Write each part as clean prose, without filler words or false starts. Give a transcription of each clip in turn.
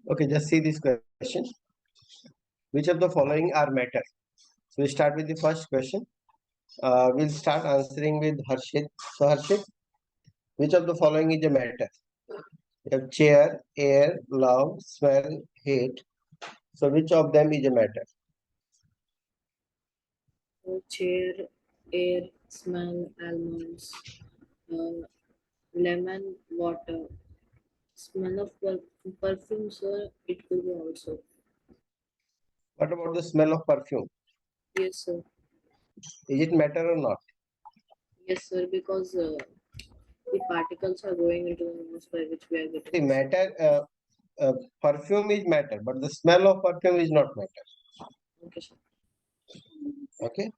Okay, just see this question. Which of the following are matter? So we start with the first question. We'll start answering with Harshit. So Harshit, which of the following is a matter? You have chair, air, love, smell, hate. So which of them is a matter? Chair, air, smell, almonds, lemon, water, smell of perfume, sir. It could be also. What about the smell of perfume? Yes, sir. Is it matter or not? Yes, sir. Because the particles are going into the nose by which we are The getting. matter, perfume is matter, but the smell of perfume is not matter. Okay, sir. Okay.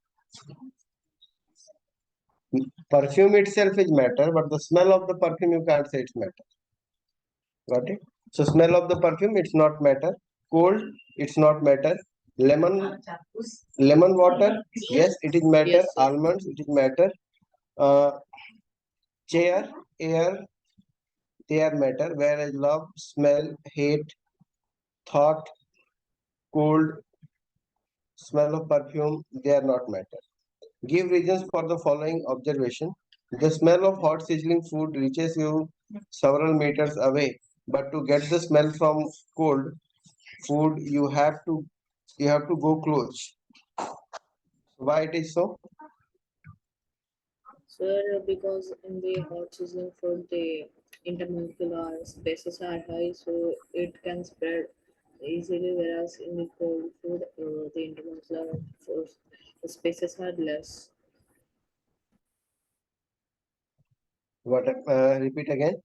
Perfume itself is matter, but the smell of the perfume you can't say it's matter. Got it? So smell of the perfume, it's not matter. Cold, it's not matter. Lemon water, yes, it is matter. Yes, sir. Almonds, it is matter. Uh, chair, air, they are matter. Whereas love, smell, hate, thought, cold, smell of perfume, they are not matter. Give reasons for the following observation. The smell of hot sizzling food reaches you several meters away, but to get the smell from cold food, you have to go close. Why it is so? Sir, because in the hot sizzling food, the intermolecular spaces are high, so it can spread easily, whereas in the cold food, the intermolecular force spaces are less. What? Repeat again.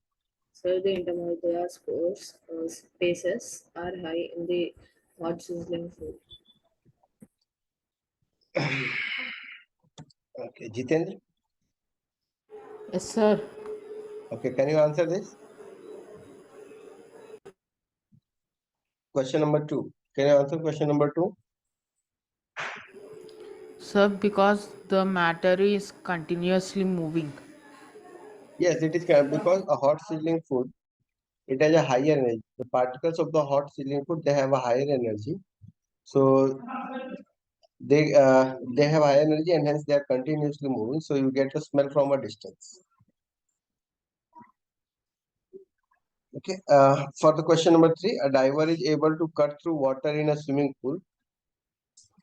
So the intermolecular spores spaces are high in the hot sizzling food. Okay, Jitendra. Yes, sir. Okay, can you answer this? Question number 2. Can you answer question number 2? Sir, because the matter is continuously moving. Yes, it is because a hot sizzling food, it has a higher energy. The particles of the hot sizzling food, they have a higher energy. So they have high energy and hence they are continuously moving. So you get a smell from a distance. Okay. For the question number 3, a diver is able to cut through water in a swimming pool.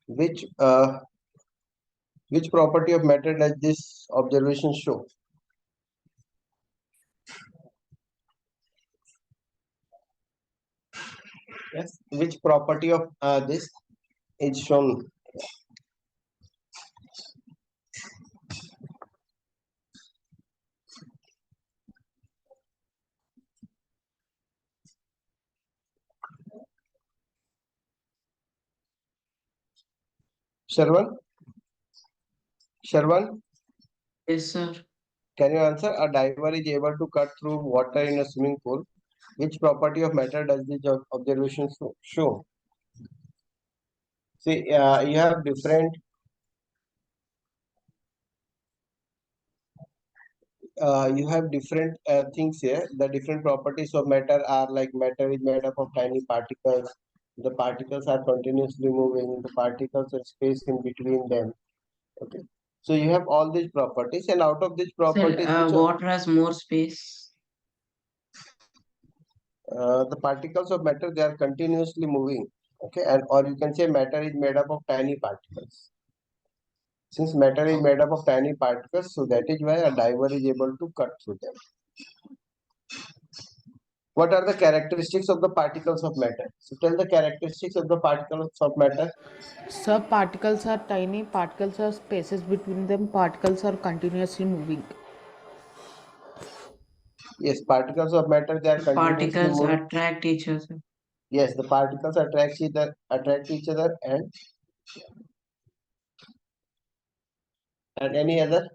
Which which property of matter does this observation show? Yes. Which property of this is shown? Sharwan? Sharwan, Yes, sir. can you answer? A diver is able to cut through water in a swimming pool. Which property of matter does this observation show? See, you have different things here. The different properties of matter are like matter is made up of tiny particles. The particles are continuously moving. The particles are space in between them. Okay. So you have all these properties, and out of these Sir, properties, water has more space. the particles of matter, they are continuously moving. Okay, and or you can say matter is made up of tiny particles. Since matter is made up of tiny particles, so that is why a diver is able to cut through them. What are the characteristics of the particles of matter? So tell the characteristics of the particles of matter. Sir, particles are tiny, particles are spaces between them, particles are continuously moving. Yes, particles of matter, they are continuously Particles moving. attract each other. Yes, the particles attract each other and any other.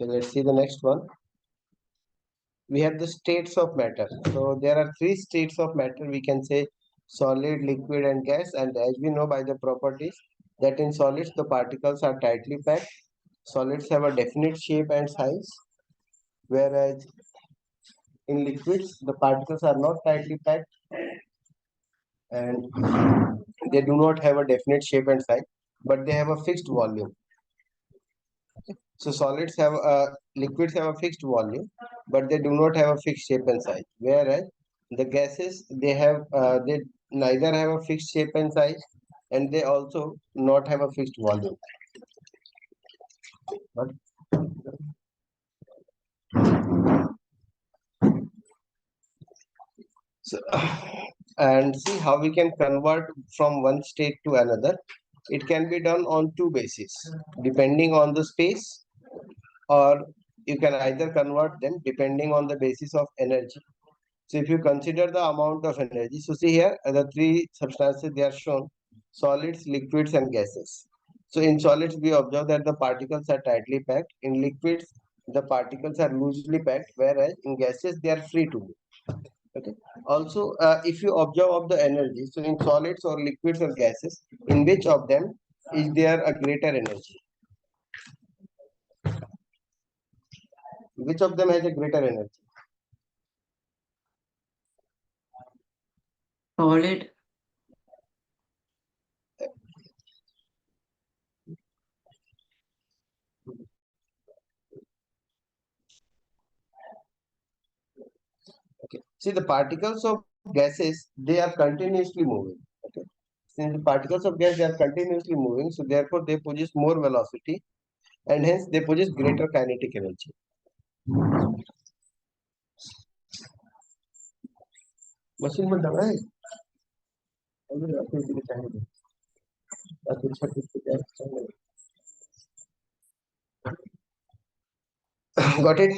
So let's see the next one. We have the states of matter. So there are three states of matter. We can say solid, liquid, and gas. And as we know by the properties that in solids the particles are tightly packed. Solids have a definite shape and size, whereas in liquids the particles are not tightly packed and they do not have a definite shape and size, but they have a fixed volume. So solids have liquids have a fixed volume, but they do not have a fixed shape and size. Whereas the gases they neither have a fixed shape and size, and they also not have a fixed volume. But so, and see how we can convert from one state to another. It can be done on two bases, depending on the space, or you can either convert them depending on the basis of energy. So if you consider the amount of energy, so see here the three substances they are shown: solids, liquids, and gases. So in solids we observe that the particles are tightly packed. In liquids the particles are loosely packed, whereas in gases they are free to move. Okay. Also, if you observe of the energy, so in solids or liquids or gases, in which of them is there a greater energy? Which of them has a greater energy? Solid. Okay. See, the particles of gases, they are continuously moving. Okay. Since the particles of gas, they are continuously moving, so therefore they produce more velocity and hence they produce greater kinetic energy. Machine में दवा है अभी आपको इसलिए चाहिए ताकि अच्छा चाहिए got it.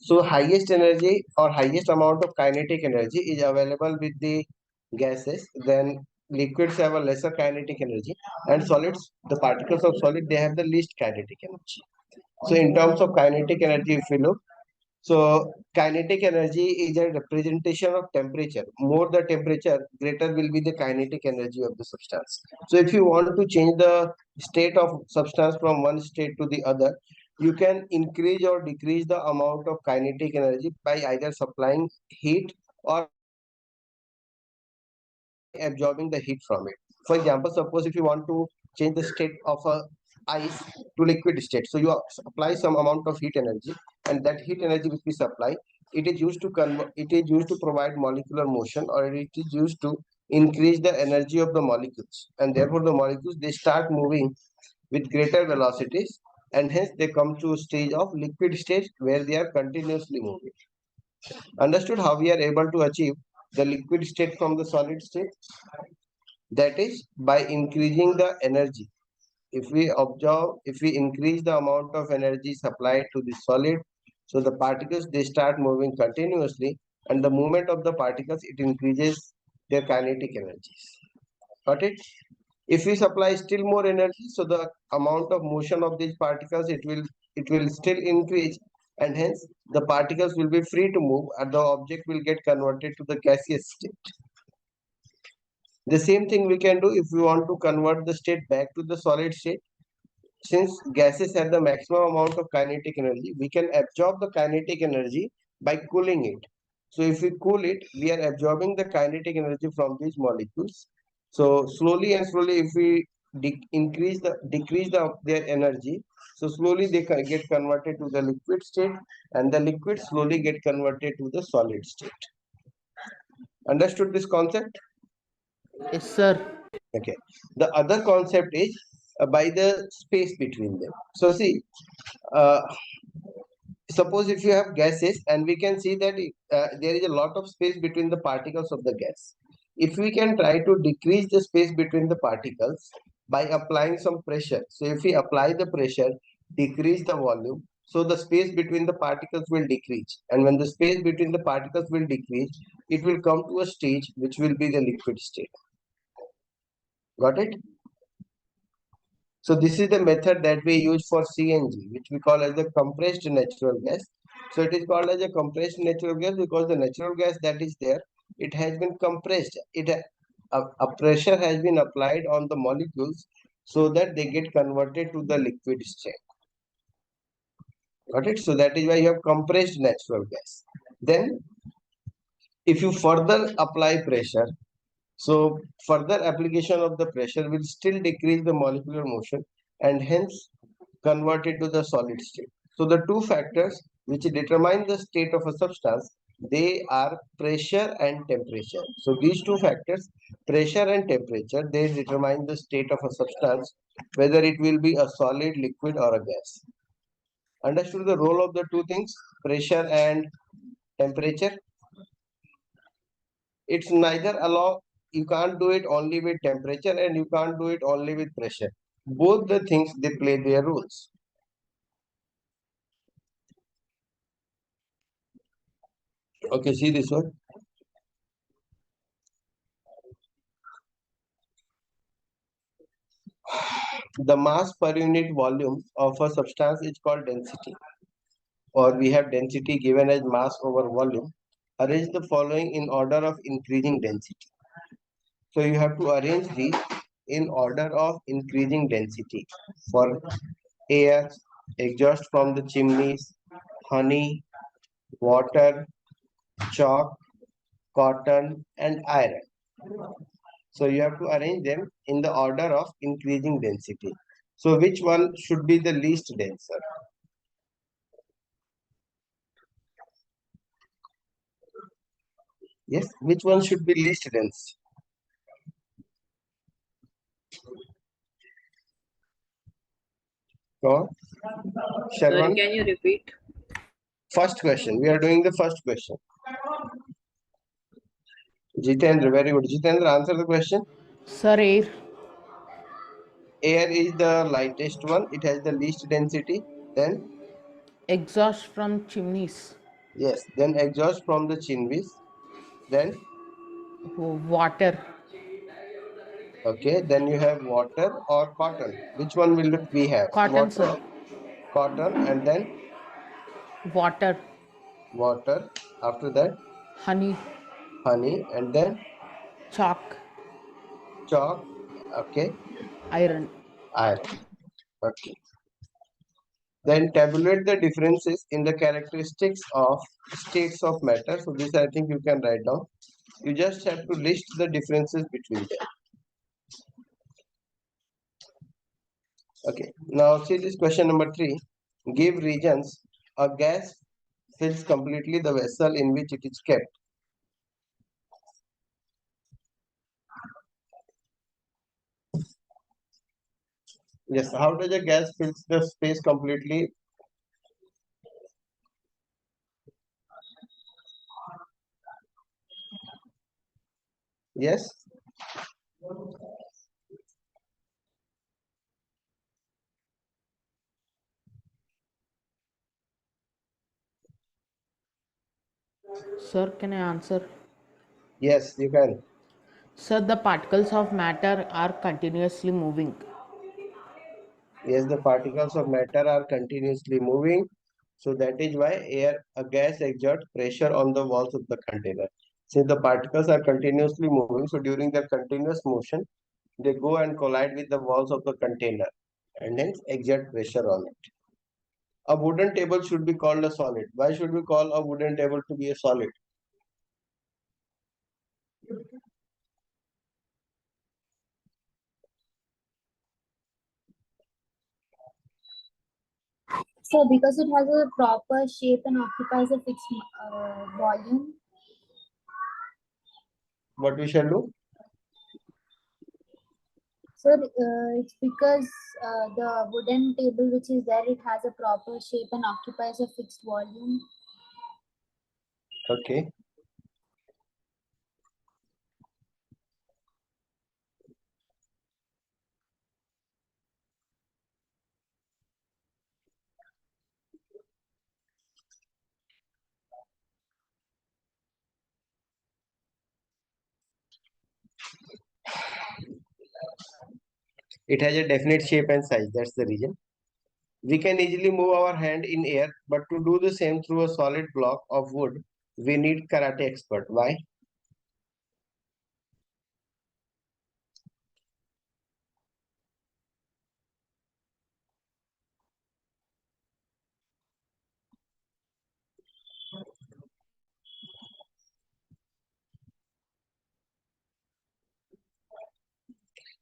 So highest energy or highest amount of kinetic energy is available with the gases. Then liquids have a lesser kinetic energy, and solids, the particles of solid, they have the least kinetic energy. So in terms of kinetic energy, if we look, so kinetic energy is a representation of temperature. More the temperature, greater will be the kinetic energy of the substance. So if you want to change the state of substance from one state to the other, you can increase or decrease the amount of kinetic energy by either supplying heat or absorbing the heat from it. For example, suppose if you want to change the state of a ice to liquid state, so you apply some amount of heat energy, and that heat energy which we supply, it is used to convert, it is used to provide molecular motion, or it is used to increase the energy of the molecules, and therefore the molecules they start moving with greater velocities, and hence they come to a stage of liquid state where they are continuously moving. Understood how we are able to achieve the liquid state from the solid state? That is by increasing the energy. If we observe, if we increase the amount of energy supplied to the solid, so the particles they start moving continuously, and the movement of the particles it increases their kinetic energies. Got it? If we supply still more energy, so the amount of motion of these particles it will still increase, and hence the particles will be free to move, and the object will get converted to the gaseous state. The same thing we can do if we want to convert the state back to the solid state. Since gases have the maximum amount of kinetic energy, we can absorb the kinetic energy by cooling it. So if we cool it, we are absorbing the kinetic energy from these molecules. So slowly and slowly, if we decrease their energy, so slowly they get converted to the liquid state, and the liquid slowly get converted to the solid state. Understood this concept? Yes, sir. Okay. The other concept is by the space between them. So see, uh, suppose if you have gases, and we can see that there is a lot of space between the particles of the gas. If we can try to decrease the space between the particles by applying some pressure, so if we apply the pressure, decrease the volume, so the space between the particles will decrease, and when the space between the particles will decrease, it will come to a stage which will be the liquid state. Got it? So this is the method that we use for CNG, which we call as the compressed natural gas. So it is called as a compressed natural gas because the natural gas that is there, it has been compressed. A pressure has been applied on the molecules so that they get converted to the liquid state. Got it? So that is why you have compressed natural gas. Then if you further apply pressure, so further application of the pressure will still decrease the molecular motion and hence convert it to the solid state. So the two factors which determine the state of a substance, they are pressure and temperature. So these two factors, pressure and temperature, they determine the state of a substance, whether it will be a solid, liquid or a gas. Understood the role of the two things, pressure and temperature? It's neither allow, you can't do it only with temperature and you can't do it only with pressure. Both the things, they play their roles. Okay, see this one. The mass per unit volume of a substance is called density, or we have density given as mass over volume. Arrange the following in order of increasing density. So you have to arrange these in order of increasing density. For air, exhaust from the chimneys, honey, water, chalk, cotton, and iron. So you have to arrange them in the order of increasing density. So which one should be the least denser? Yes, which one should be least dense? Go on. Sorry, Sharwan, can you repeat? first question. We are doing the first question. Jitendra, very good. Jitendra, answer the question. Sir, air. Air is the lightest one. It has the least density. Then, Exhaust from chimneys. yes, then exhaust from the chimneys. Then, Water. okay, then you have water or cotton. Which one will we have? Cotton, Water, sir. cotton, and then Water. water. After that, Honey. honey, and then Chalk. chalk. Okay, Iron. iron. Okay. Then tabulate the differences in the characteristics of states of matter. So this I think you can write down. You just have to list the differences between them. Okay. Now see this question number 3. Give regions. A gas fills completely the vessel in which it is kept. Yes. How does a gas fills the space completely? Yes. Sir, can I answer? Yes, you can. Sir, the particles of matter are continuously moving. Yes, the particles of matter are continuously moving. So that is why a gas exerts pressure on the walls of the container. Since the particles are continuously moving, so during their continuous motion, they go and collide with the walls of the container and hence exert pressure on it. A wooden table should be called a solid. Why should we call a wooden table to be a solid? So because it has a proper shape and occupies a fixed volume. What we shall do? So it's because the wooden table which is there, it has a proper shape and occupies a fixed volume. Okay. It has a definite shape and size. That's the reason. We can easily move our hand in air, but to do the same through a solid block of wood, we need karate expert. Why?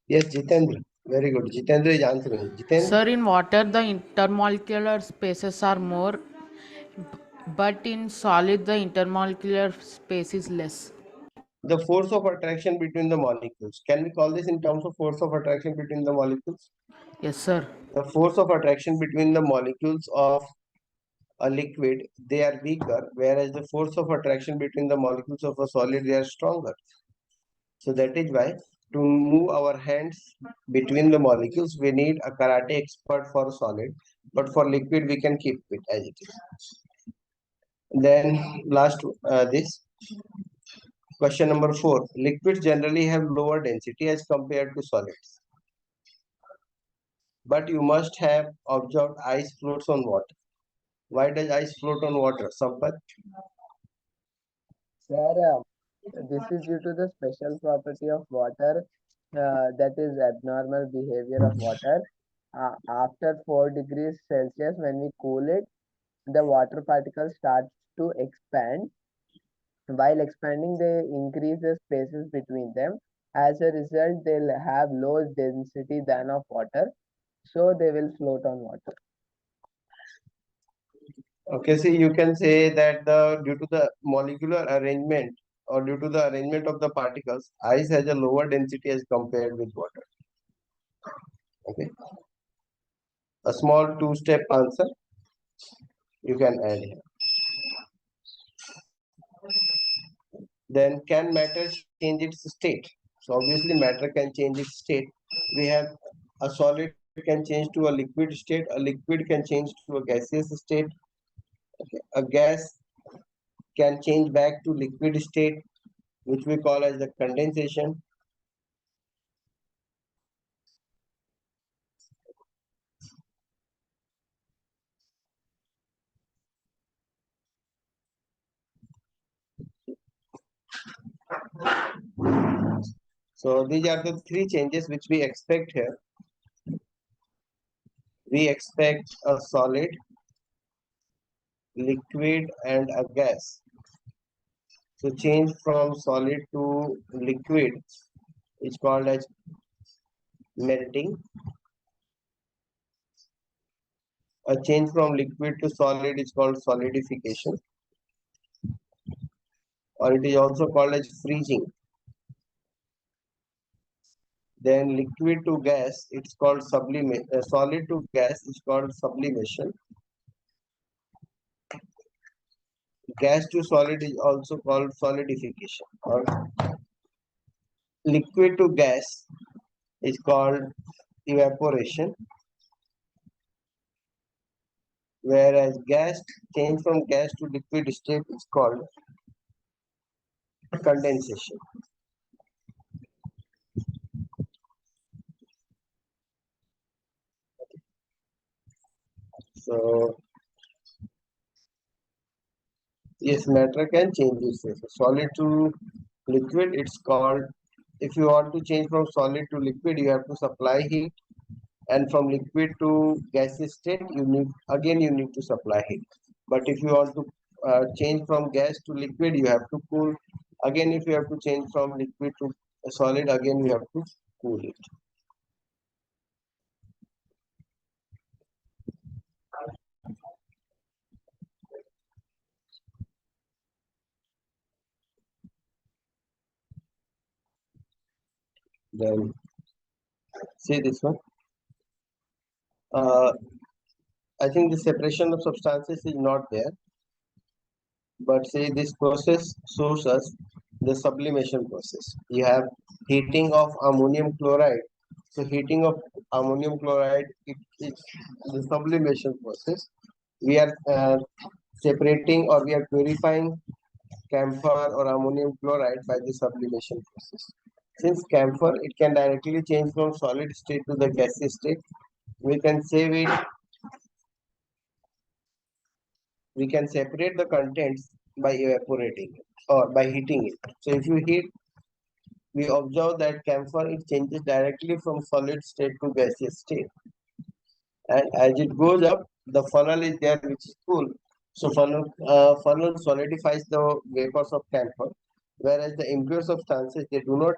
Yes, Jitendra. Very good. Jitendra is answering. Jitendra. Sir, in water, the intermolecular spaces are more, but in solid, the intermolecular space is less. The force of attraction between the molecules. Can we call this in terms of force of attraction between the molecules? Yes, sir. The force of attraction between the molecules of a liquid, they are weaker, whereas the force of attraction between the molecules of a solid, they are stronger. So that is why to move our hands between the molecules, we need a karate expert for solid, but for liquid, we can keep it as it is. Then last, this question number 4. Liquids generally have lower density as compared to solids. But you must have observed ice floats on water. Why does ice float on water? Sampath? Sir, this is due to the special property of water, that is abnormal behavior of water. After 4 degrees Celsius, when we cool it, the water particles start to expand. While expanding, they increase the spaces between them. As a result, they'll have low density than of water, so they will float on water. Okay, see, you can say that the due to the molecular arrangement or due to the arrangement of the particles, ice has a lower density as compared with water. Okay, a small two-step answer you can add here. Then can matter change its state? So obviously matter can change its state. We have a solid can change to a liquid state, a liquid can change to a gaseous state, okay. A gas can change back to liquid state, which we call as the condensation. So these are the three changes which we expect here. We expect a solid, liquid, and a gas. So change from solid to liquid is called as melting. A change from liquid to solid is called solidification, or it is also called as freezing. Then liquid to gas, it's called sublimation. Solid to gas is called sublimation. Gas to solid is also called solidification. Or liquid to gas is called evaporation. Whereas gas change from gas to liquid state is called condensation. So yes, matter can change its state. Solid to liquid, it's called, if you want to change from solid to liquid, you have to supply heat, and from liquid to gaseous state, you need to supply heat. But if you want to change from gas to liquid, you have to cool. Again, if you have to change from liquid to solid, again you have to cool it. Then see this one. I think the separation of substances is not there, but say this process shows us the sublimation process. You have heating of ammonium chloride. So heating of ammonium chloride, it is the sublimation process. We are separating or we are purifying camphor or ammonium chloride by the sublimation process. Since camphor, it can directly change from solid state to the gaseous state. We can save it. We can separate the contents by evaporating it or by heating it. So if you heat, we observe that camphor it changes directly from solid state to gaseous state. And as it goes up, the funnel is there which is cool. So funnel solidifies the vapors of camphor, whereas the impure substances they do not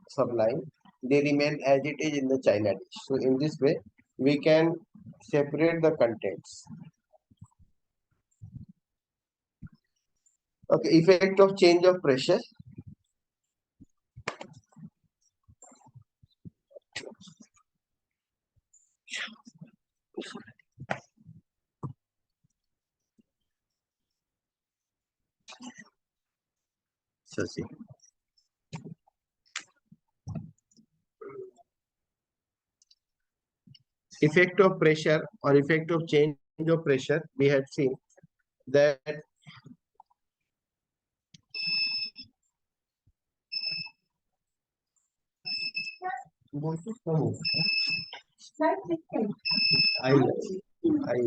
sublime, they remain as it is in the china dish. So in this way, we can separate the contents. Okay, effect of change of pressure. So see. Effect of pressure or effect of change of pressure, we had seen that I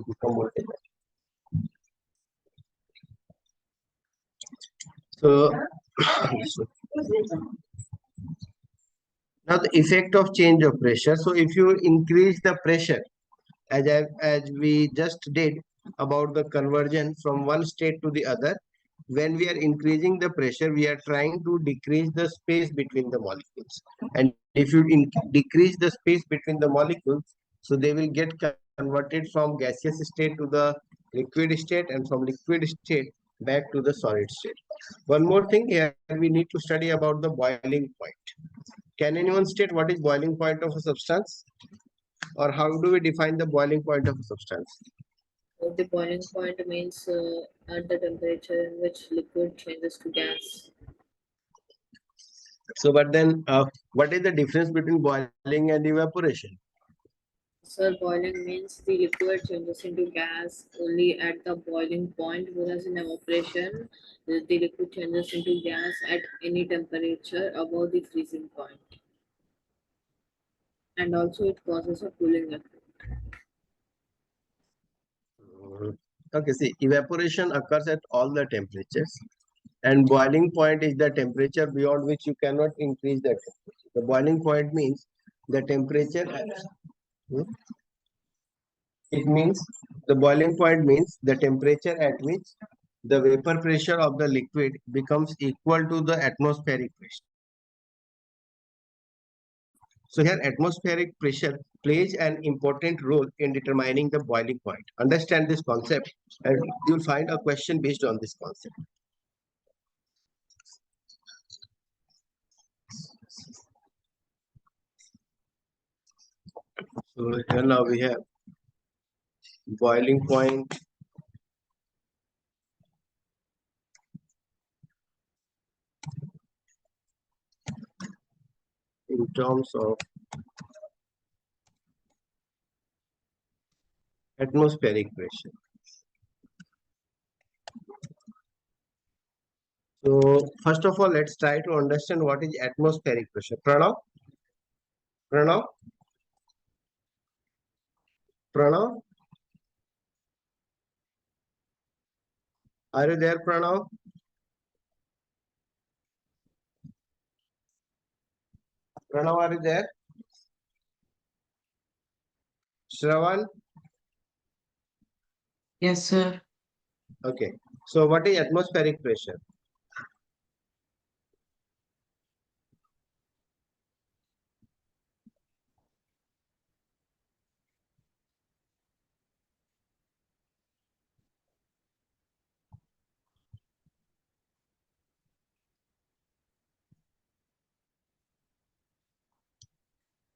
become voltage. So now the effect of change of pressure. So if you increase the pressure, as we just did about the conversion from one state to the other, when we are increasing the pressure, we are trying to decrease the space between the molecules. And if you decrease the space between the molecules, so they will get converted from gaseous state to the liquid state and from liquid state back to the solid state. One more thing here, we need to study about the boiling point. Can anyone state what is boiling point of a substance? Or how do we define the boiling point of a substance? The boiling point means at the temperature in which liquid changes to gas. So, but then what is the difference between boiling and evaporation? So boiling means the liquid changes into gas only at the boiling point, whereas in evaporation, the liquid changes into gas at any temperature above the freezing point. And also it causes a cooling effect. Okay, see, evaporation occurs at all the temperatures, and boiling point is the temperature beyond which you cannot increase the temperature. The boiling point means the temperature. It means the boiling point means the temperature at which the vapor pressure of the liquid becomes equal to the atmospheric pressure. So here atmospheric pressure plays an important role in determining the boiling point. Understand this concept and you'll find a question based on this concept. So here now we have boiling point, in terms of atmospheric pressure. So first of all, let's try to understand what is atmospheric pressure. Pranav? Pranav? Pranav? Are you there, Pranav? Pranav, are you there? Shravan? Yes, sir. Okay. So what is atmospheric pressure?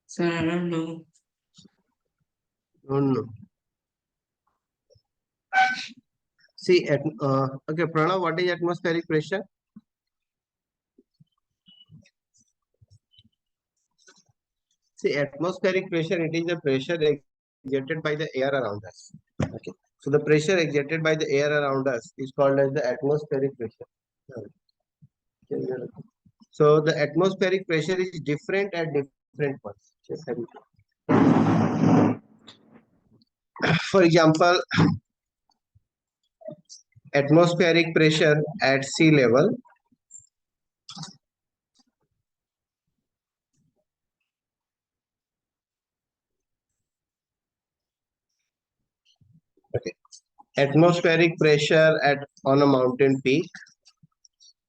Sir, I don't know. No. See, okay, Pranav, what is atmospheric pressure? See, atmospheric pressure, it is the pressure exerted by the air around us. Okay. So the pressure exerted by the air around us is called as the atmospheric pressure. Okay. So the atmospheric pressure is different at different points. Just have it. For example, atmospheric pressure at sea level. Okay. Atmospheric pressure at on a mountain peak.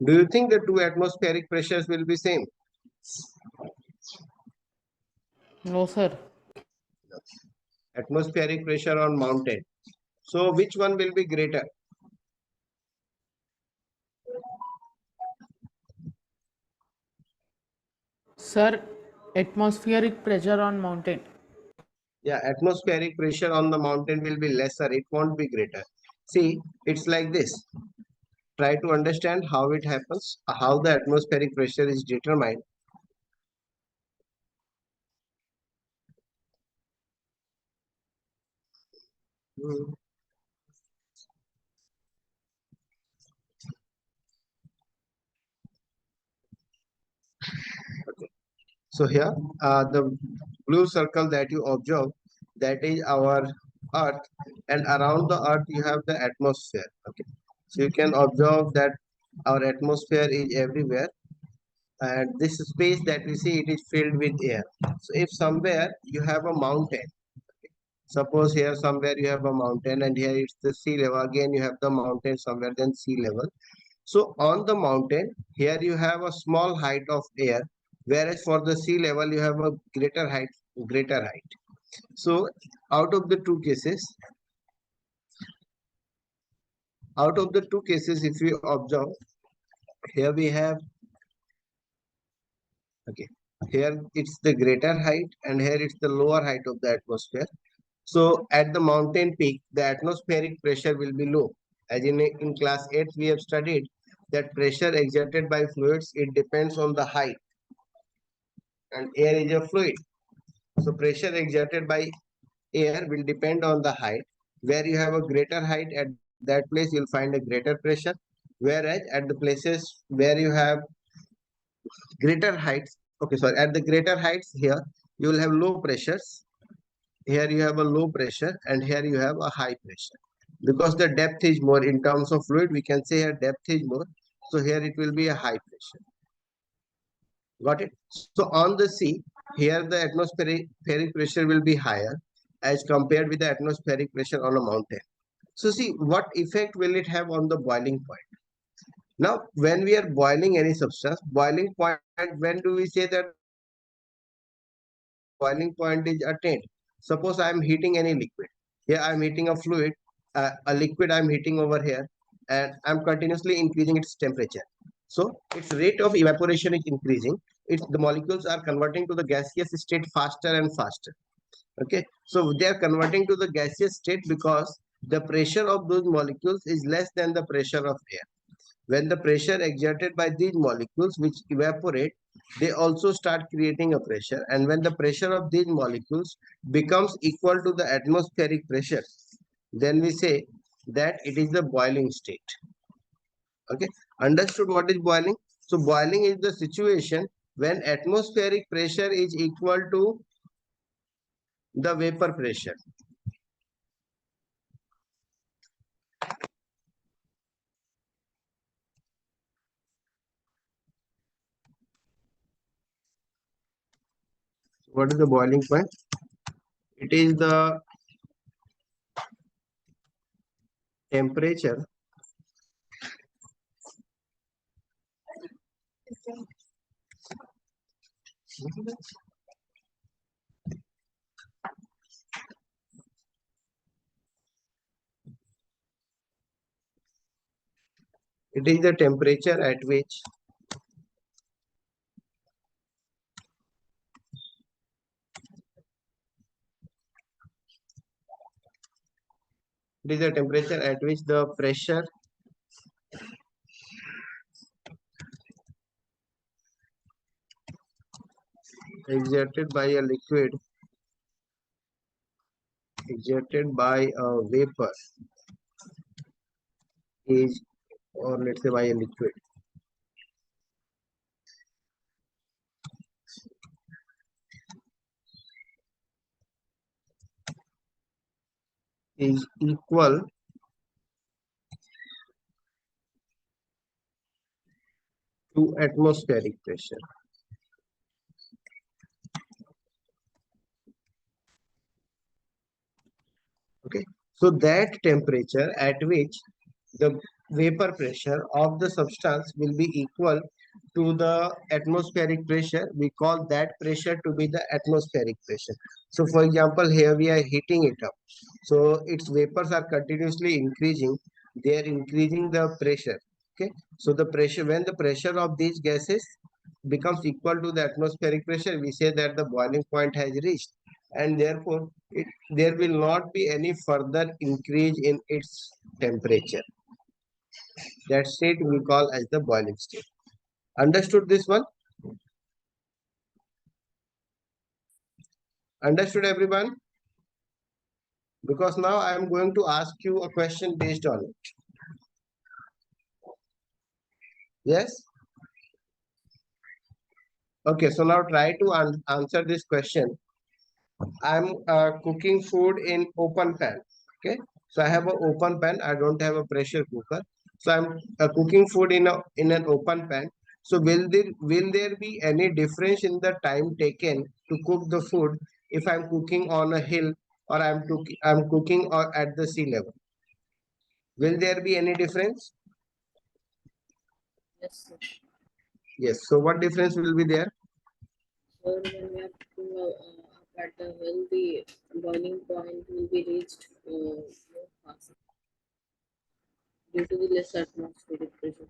Do you think the two atmospheric pressures will be same? No, sir. Atmospheric pressure on mountain. So which one will be greater? Sir, atmospheric pressure on mountain. Yeah, atmospheric pressure on the mountain will be lesser. It won't be greater. See, it's like this. Try to understand how it happens, how the atmospheric pressure is determined. Hmm. So here, the blue circle that you observe, that is our Earth, and around the Earth you have the atmosphere. Okay, so you can observe that our atmosphere is everywhere, and this space that we see, it is filled with air. So if somewhere you have a mountain, suppose here somewhere you have a mountain, and here it's the sea level. Again, you have the mountain somewhere, then sea level. So on the mountain, here you have a small height of air, whereas for the sea level, you have a greater height, greater height. So out of the two cases, if we observe, here we have, okay, here it's the greater height, and here it's the lower height of the atmosphere. So at the mountain peak, the atmospheric pressure will be low. As in class 8, we have studied that pressure exerted by fluids, it depends on the height, and air is a fluid. So pressure exerted by air will depend on the height. Where you have a greater height, at that place you'll find a greater pressure. Whereas at the places where you have greater heights, okay, sorry, at the greater heights here, you will have low pressures. Here you have a low pressure, and here you have a high pressure. Because the depth is more in terms of fluid, we can say here depth is more. So here it will be a high pressure. Got it? So on the sea, here the atmospheric pressure will be higher as compared with the atmospheric pressure on a mountain. So see, what effect will it have on the boiling point? Now, when we are boiling any substance, boiling point, when do we say that boiling point is attained? Suppose I am heating any liquid. Here I am heating a fluid, a liquid I am heating over here, and I am continuously increasing its temperature. So its rate of evaporation is increasing. The molecules are converting to the gaseous state faster and faster. Okay, so they are converting to the gaseous state because the pressure of those molecules is less than the pressure of air. When the pressure exerted by these molecules which evaporate, they also start creating a pressure, and when the pressure of these molecules becomes equal to the atmospheric pressure, then we say that it is the boiling state. Okay, understood what is boiling? So boiling is the situation when atmospheric pressure is equal to the vapor pressure. What is the boiling point? It is the temperature it is the temperature at which the pressure exerted by a liquid exerted by a vapor is, or let's say by a liquid, is equal to atmospheric pressure. Okay, so that temperature at which the vapor pressure of the substance will be equal to the atmospheric pressure, we call that pressure to be the atmospheric pressure. So for example, here we are heating it up, so its vapors are continuously increasing, they are increasing the pressure. Okay, so the pressure, when the pressure of these gases becomes equal to the atmospheric pressure, we say that the boiling point has reached, and therefore there will not be any further increase in its temperature. That state we call as the boiling state. Understood this one? Understood everyone? Because now I am going to ask you a question based on it. Yes? Okay, so now try to answer this question. I'm cooking food in open pan. Okay, so I have an open pan. I don't have a pressure cooker. So I'm cooking food in an open pan. So will there be any difference in the time taken to cook the food if I'm cooking on a hill or I'm cooking at the sea level? Will there be any difference? Yes, sir. Yes. So what difference will be there? So when we are cooking up at the well, the boiling point will be reached more fast due to the less atmospheric pressure.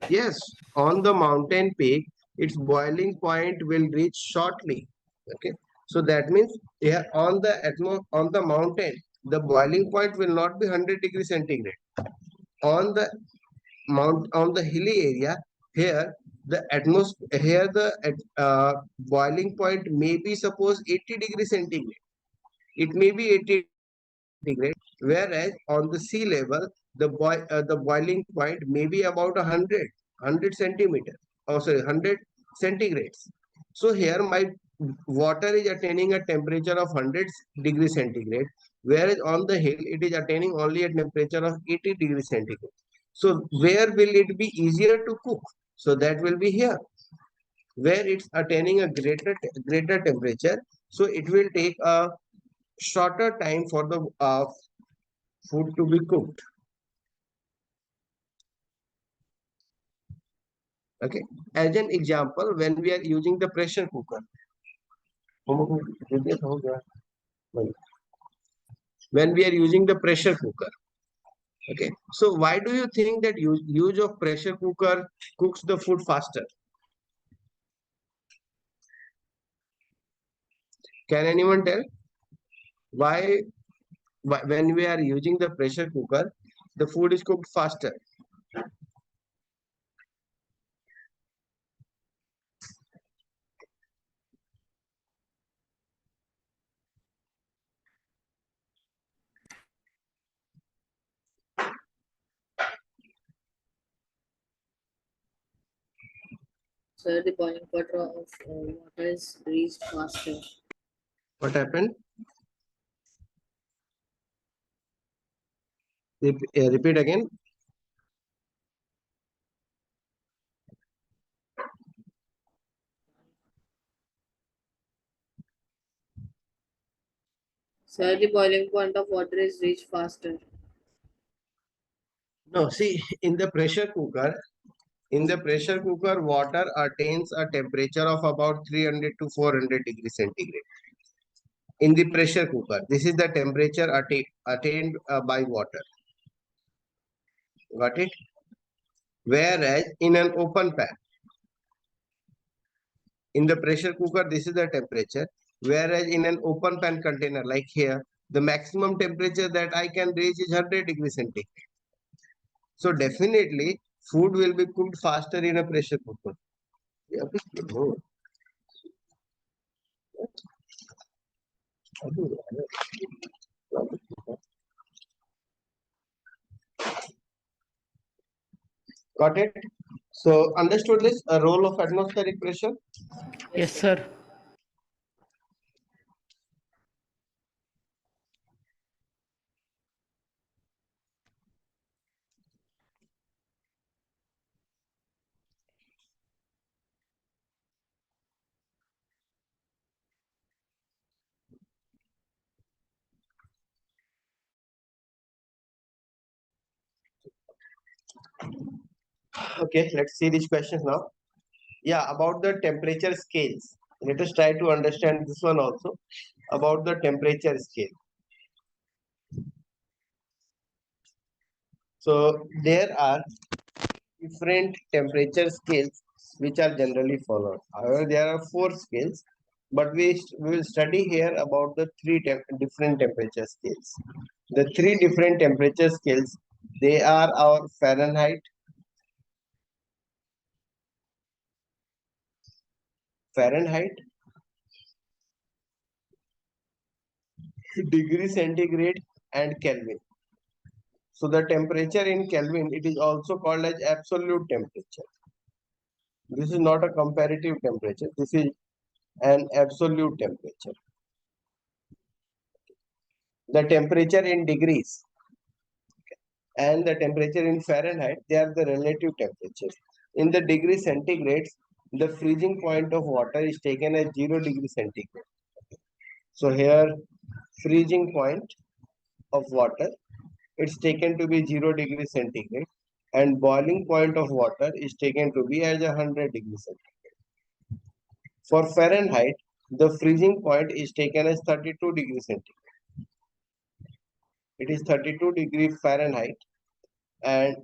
Yes, on the mountain peak, its boiling point will reach shortly. Okay, so that means here on the mountain, the boiling point will not be 100 degrees centigrade. On the on the hilly area, here the boiling point may be suppose 80 degrees centigrade. It may be 80 centigrade, whereas on the sea level, the boiling point may be about 100 centimeter. Oh, sorry, 100 centigrades. So here my water is attaining a temperature of 100 degrees centigrade, whereas on the hill it is attaining only a temperature of 80 degrees centigrade. So where will it be easier to cook? So that will be here, where it's attaining a greater temperature. So it will take a shorter time for the food to be cooked. Okay, as an example, when we are using the pressure cooker, when we are using the pressure cooker, okay, so why do you think that use of pressure cooker cooks the food faster? Can anyone tell why when we are using the pressure cooker, the food is cooked faster? So the boiling point of water is reached faster. What happened? Repeat again. So the boiling point of water is reached faster. No, see, in the pressure cooker, water attains a temperature of about 300 to 400 degrees centigrade. In the pressure cooker, this is the temperature attained by water. Got it? Whereas in an open pan, in the pressure cooker, this is the temperature. Whereas in an open pan container, like here, the maximum temperature that I can reach is 100 degrees centigrade. So definitely, food will be cooked faster in a pressure cooker. Yeah, oh. Got it? So understood this role of atmospheric pressure? Yes, sir. Okay, let's see these questions now. Yeah, about the temperature scales. Let us try to understand this one also about the temperature scale. So there are different temperature scales which are generally followed. However, there are four scales, but we will study here about the different temperature scales. The three different temperature scales, they are our Fahrenheit, degree centigrade, and Kelvin. So the temperature in Kelvin, it is also called as absolute temperature. This is not a comparative temperature. This is an absolute temperature. The temperature in degrees and the temperature in Fahrenheit, they are the relative temperatures. In the degree centigrades, the freezing point of water is taken as 0 degree centigrade. So here, freezing point of water, it's taken to be 0 degree centigrade, and boiling point of water is taken to be as 100 degree centigrade. For Fahrenheit, the freezing point is taken as 32 degree centigrade. It is 32 degree Fahrenheit, and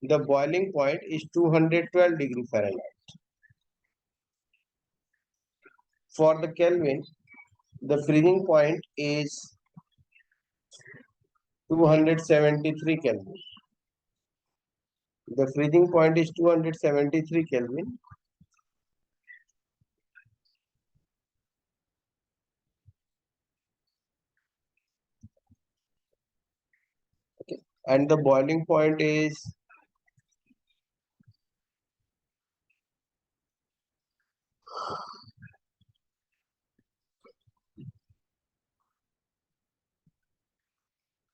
the boiling point is 212 degree Fahrenheit. For the Kelvin, the freezing point is 273 Kelvin. The freezing point is 273 Kelvin. Okay. And the boiling point is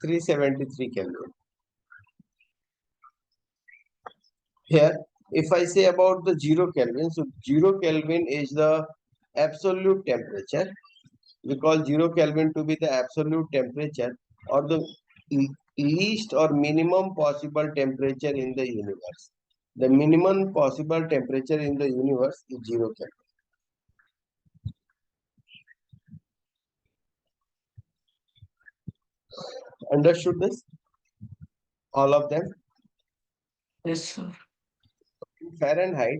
373 Kelvin. Here, if I say about the 0 Kelvin, so 0 Kelvin is the absolute temperature. We call 0 Kelvin to be the absolute temperature or the least or minimum possible temperature in the universe. The minimum possible temperature in the universe is 0 Kelvin. Understood this? All of them? Yes, sir. In Fahrenheit,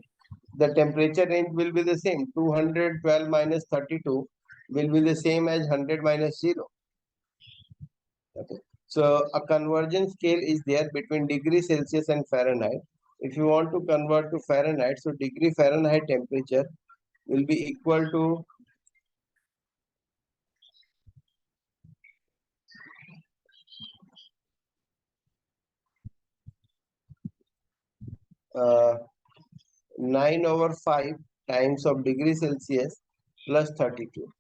the temperature range will be the same. 212 minus 32 will be the same as 100 minus 0. Okay. So a conversion scale is there between degree Celsius and Fahrenheit. If you want to convert to Fahrenheit, so degree Fahrenheit temperature will be equal to 9/5 times of degree Celsius plus 32.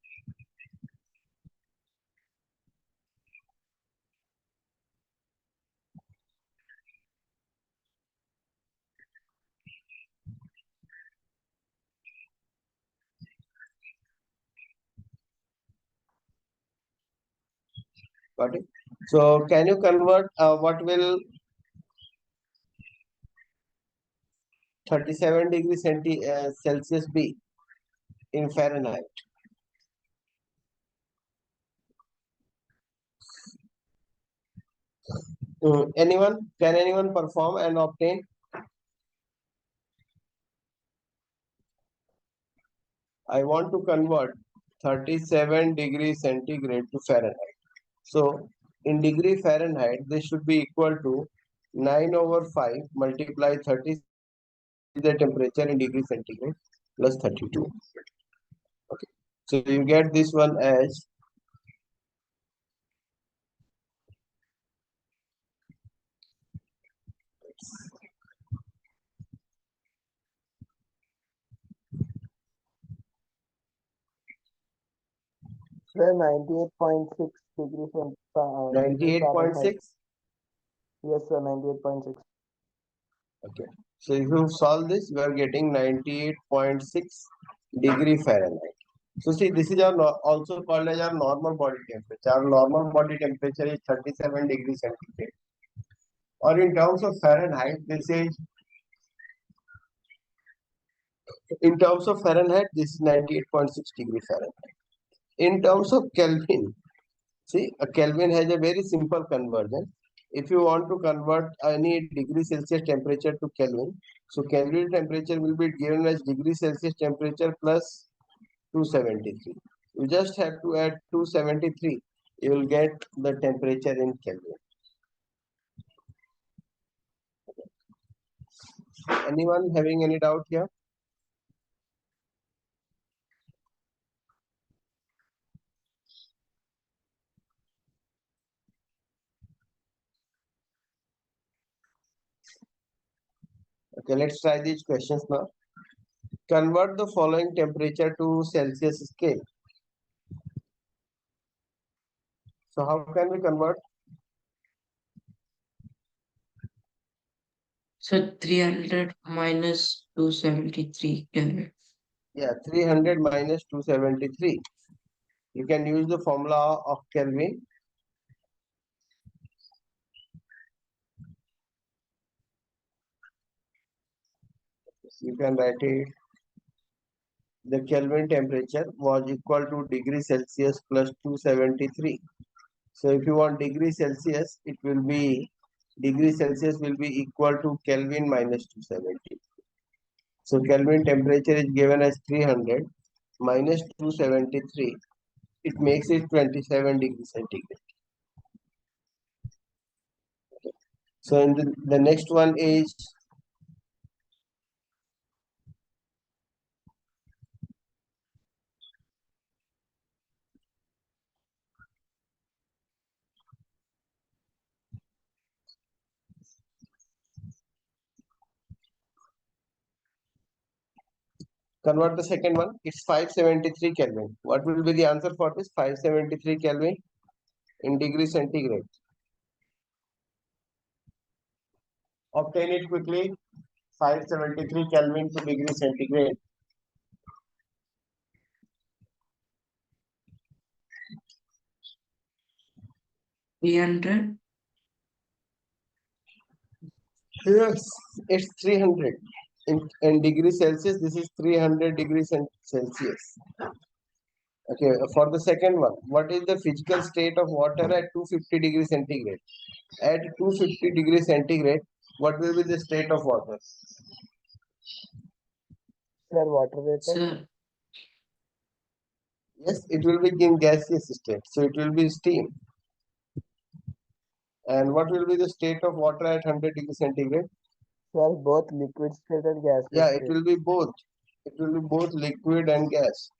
Got it? So can you convert what will 37 degree Celsius be in Fahrenheit? Anyone? Can anyone perform and obtain? I want to convert 37 degrees centigrade to Fahrenheit. So in degree Fahrenheit, this should be equal to 9/5 multiply 30 the temperature in degree centigrade plus 32. Okay. So you get this one as 98.6 degrees degree Fahrenheit. 98.6. Yes, sir, 98.6. Okay. So if you solve this, you are getting 98.6 degree Fahrenheit. So see, this is our also called as our normal body temperature. Our normal body temperature is 37 degrees centigrade. Or in terms of Fahrenheit, this is In terms of Fahrenheit, this is 98.6 degree Fahrenheit. In terms of Kelvin, see, a Kelvin has a very simple conversion. If you want to convert any degree Celsius temperature to Kelvin, so Kelvin temperature will be given as degree Celsius temperature plus 273. You just have to add 273. You will get the temperature in Kelvin. Anyone having any doubt here? Okay, let's try these questions now. Convert the following temperature to Celsius scale. So how can we convert? So 300 minus 273 Kelvin. Yeah, 300 minus 273. You can use the formula of Kelvin. You can write it. The Kelvin temperature was equal to degree Celsius plus 273. So if you want degree Celsius, it will be degree Celsius will be equal to Kelvin minus 270. So Kelvin temperature is given as 300 minus 273. It makes it 27 degrees centigrade. So in the next one is convert the second one. It's 573 Kelvin. What will be the answer for this? 573 Kelvin in degree centigrade. Obtain it quickly. 573 Kelvin to degree centigrade. 300. Yes, it's 300. In degree Celsius, this is 300 degrees Celsius. Okay, for the second one, what is the physical state of water at 250 degrees centigrade? At 250 degrees centigrade, what will be the state of water? Sir, water vapor. Sir, Yes, it will be in gaseous state, so it will be steam. And what will be the state of water at 100 degrees centigrade? Sir, both liquid state and gaseous Yeah, it state. will be both. It will be both liquid and gas.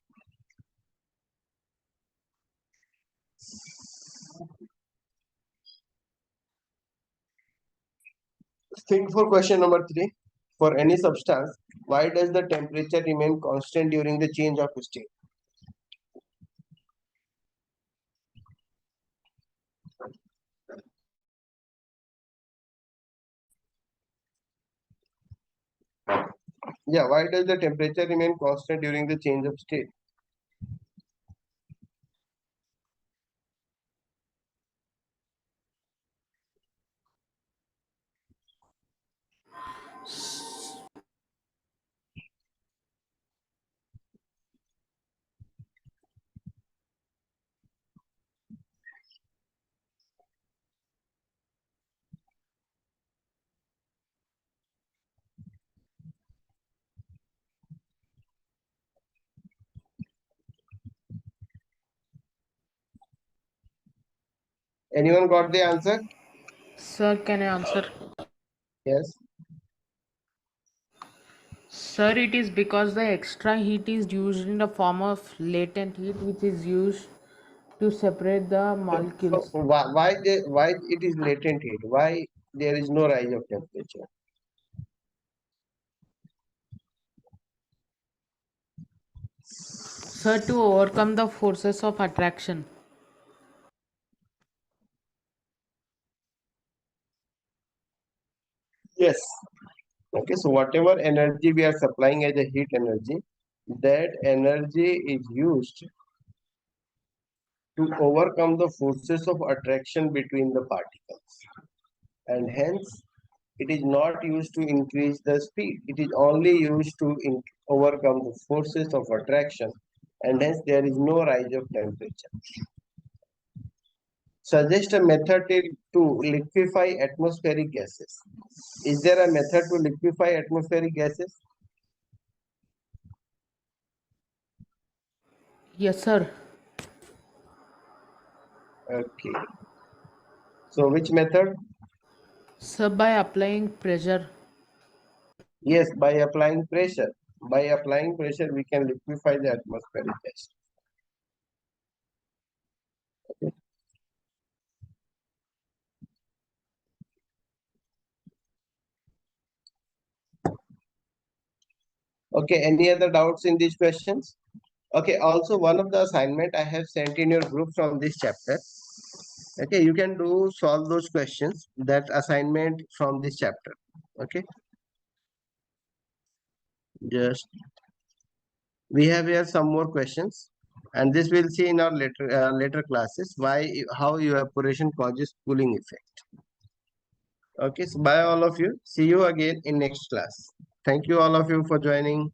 Think for question number 3. For any substance, why does the temperature remain constant during the change of state? Yeah, why does the temperature remain constant during the change of state? Anyone got the answer? Sir, can I answer? Yes. Sir, it is because the extra heat is used in the form of latent heat, which is used to separate the So molecules. why it is latent heat? Why there is no rise of temperature? Sir, to overcome the forces of attraction. Yes. Okay, so whatever energy we are supplying as a heat energy, that energy is used to overcome the forces of attraction between the particles. And hence, It is not used to increase the speed. It is only used to overcome the forces of attraction, and hence there is no rise of temperature. Suggest a method to liquefy atmospheric gases. Is there a method to liquefy atmospheric gases? Yes, sir. Okay. So which method? Sir, by applying pressure. Yes, by applying pressure. By applying pressure, we can liquefy the atmospheric gas. Okay, any other doubts in these questions? Okay, also one of the assignment I have sent in your group from this chapter. Okay, you can do solve those questions, that assignment from this chapter. Okay, just we have here some more questions, and this we'll see in our later classes why how evaporation causes cooling effect. Okay, so bye all of you. See you again in next class. Thank you all of you for joining.